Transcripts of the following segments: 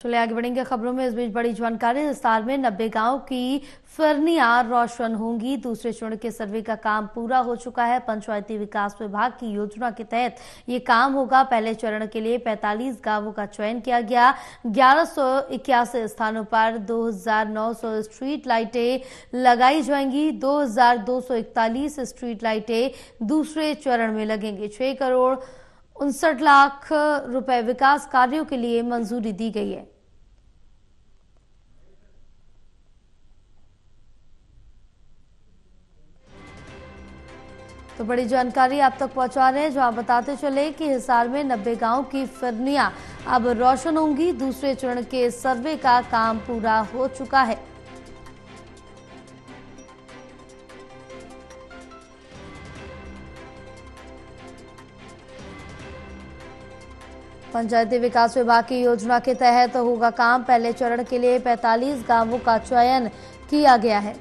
चलिए आगे बढ़ेंगे खबरों में। इस बीच बड़ी जानकारी। हिसार में 90 गांव की फिरनियां रोशन होंगी। दूसरे चरण के सर्वे का काम पूरा हो चुका है। पंचायती विकास विभाग की योजना के तहत ये काम होगा। पहले चरण के लिए 45 गांवों का चयन किया गया। 1181 स्थानों पर 2900 स्ट्रीट लाइटें लगाई जाएंगी। 2241 स्ट्रीट लाइटें दूसरे चरण में लगेंगी। 6 करोड़ 59 लाख रुपए विकास कार्यों के लिए मंजूरी दी गई है। तो बड़ी जानकारी आप तक पहुंचा रहे हैं, जो आप बताते चले कि हिसार में 90 गांव की फिरनियां अब रोशन होंगी। दूसरे चरण के सर्वे का काम पूरा हो चुका है। पंचायती विकास विभाग की योजना के तहत होगा काम। पहले चरण के लिए 45 गांवों का चयन किया गया है।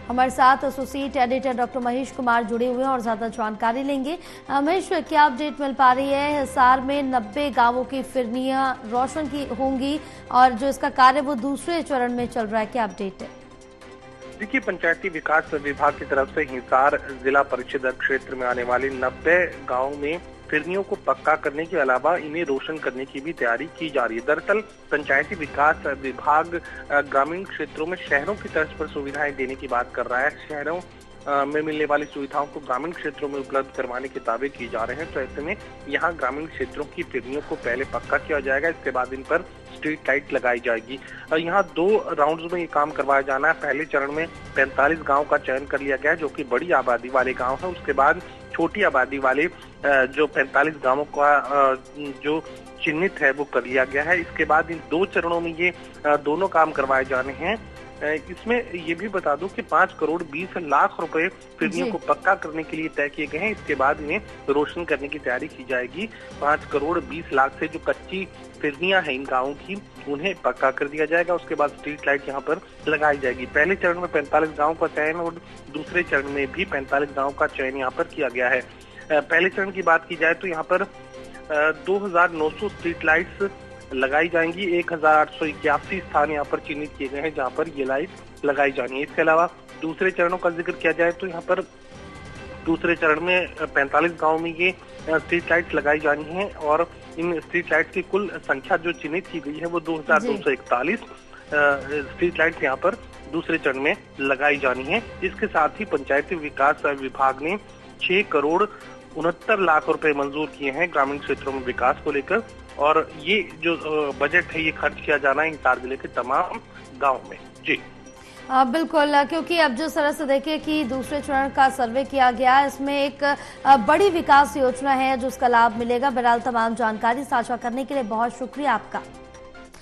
हमारे साथ associate editor doctor Mahesh Kumar जुड़े हुए हैं और ज्यादा जानकारी लेंगे। महेश, क्या अपडेट मिल पा रही है? हिसार में 90 गांवों की फिरनियां रोशन की होंगी और जो इसका कार्य वो दूसरे चरण में चल रहा है, क्या अपडेट है? देखिए, पंचायती विकास विभाग की तरफ से हिसार जिला परिषद क्षेत्र में आने वाले 90 गाँव में फिरनियों को पक्का करने के अलावा इन्हें रोशन करने की भी तैयारी की जा रही है। दरअसल पंचायती विकास विभाग ग्रामीण क्षेत्रों में शहरों की तर्ज पर सुविधाएं देने की बात कर रहा है। शहरों में मिलने वाली सुविधाओं को ग्रामीण क्षेत्रों में उपलब्ध करवाने के दावे किए जा रहे हैं। तो ऐसे में यहाँ ग्रामीण क्षेत्रों की फिरनियों को पहले पक्का किया जाएगा, इसके बाद इन पर स्ट्रीट लाइट लगाई जाएगी। यहाँ 2 राउंड्स में ये काम करवाया जाना है। पहले चरण में 45 गांव का चयन कर लिया गया, जो कि बड़ी आबादी वाले गांव है। उसके बाद छोटी आबादी वाले जो 45 गांवों का जो चिन्हित है वो कर लिया गया है। इसके बाद इन 2 चरणों में ये दोनों काम करवाए जाने हैं। इसमें ये भी बता दूं कि 5 करोड़ 20 लाख रुपए फिरनियों को पक्का करने के लिए तय किए गए हैं। इसके बाद इन्हें रोशन करने की तैयारी की जाएगी। 5 करोड़ 20 लाख से जो कच्ची फिरनियां हैं इन गाँवों की, उन्हें पक्का कर दिया जाएगा। उसके बाद स्ट्रीट लाइट यहाँ पर लगाई जाएगी। पहले चरण में 45 गाँव का चयन और दूसरे चरण में भी 45 गाँव का चयन यहाँ पर किया गया है। पहले चरण की बात की जाए तो यहाँ पर 2900 स्ट्रीट लाइट्स लगाई जाएंगी। 1881 स्थान यहाँ पर चिन्हित किए गए हैं जहाँ पर ये लाइट लगाई जानी है। इसके अलावा दूसरे चरणों का जिक्र किया जाए तो यहाँ पर दूसरे चरण में 45 गांव में ये स्ट्रीट लाइट्स लगाई जानी है और इन स्ट्रीट लाइट्स की कुल संख्या जो चिन्हित की गई है वो 2241 स्ट्रीट लाइट्स यहाँ पर दूसरे चरण में लगाई जानी है। इसके साथ ही पंचायती विकास विभाग ने 6 करोड़ 69 लाख रुपए मंजूर किए हैं ग्रामीण क्षेत्रों में विकास को लेकर, और ये जो बजट है ये खर्च किया जाना है हिसार जिले के तमाम गाँव में। जी बिल्कुल, क्योंकि अब जिस तरह से देखिए कि दूसरे चरण का सर्वे किया गया है, इसमें एक बड़ी विकास योजना है जिसका लाभ मिलेगा। बहरहाल तमाम जानकारी साझा करने के लिए बहुत शुक्रिया आपका।